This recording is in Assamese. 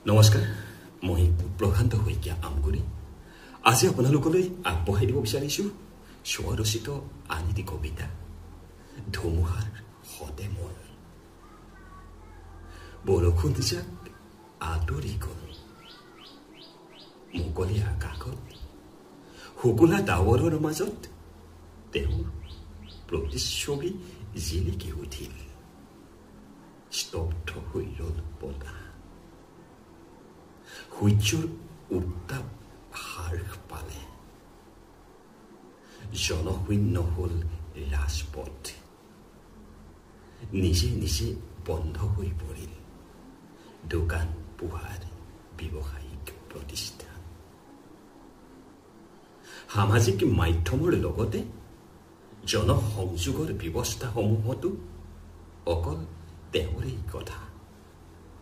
নমস্কাৰ, মই প্ৰশান্ত শইকীয়া আমগুৰি। আজি আপোনালোকলৈ আগবঢ়াই দিব বিচাৰিছোঁ স্বৰচিত আন এটি কবিতা, ধুমুহাৰ সতে মন। বৰষুণ যাক আঁতৰি গ'ল, মুকলি আকাশত শুকুলা ডাৱৰৰ মাজত তেওঁৰ প্ৰতিচ্ছবি জিলিকি উঠিল। স্তব্ধ হৈ ৰ'ল বতাহ, সূৰ্যৰ উত্তাপ হ্ৰাস পালে, জনশূন্য হ'ল ৰাজপথ, নিজে নিজে বন্ধ হৈ পৰিল দোকান পোহাৰ ব্যৱসায়িক প্ৰতিষ্ঠান। সামাজিক মাধ্যমৰ লগতে জনসংযোগৰ ব্যৱস্থাসমূহতো অকল তেওঁৰেই কথা।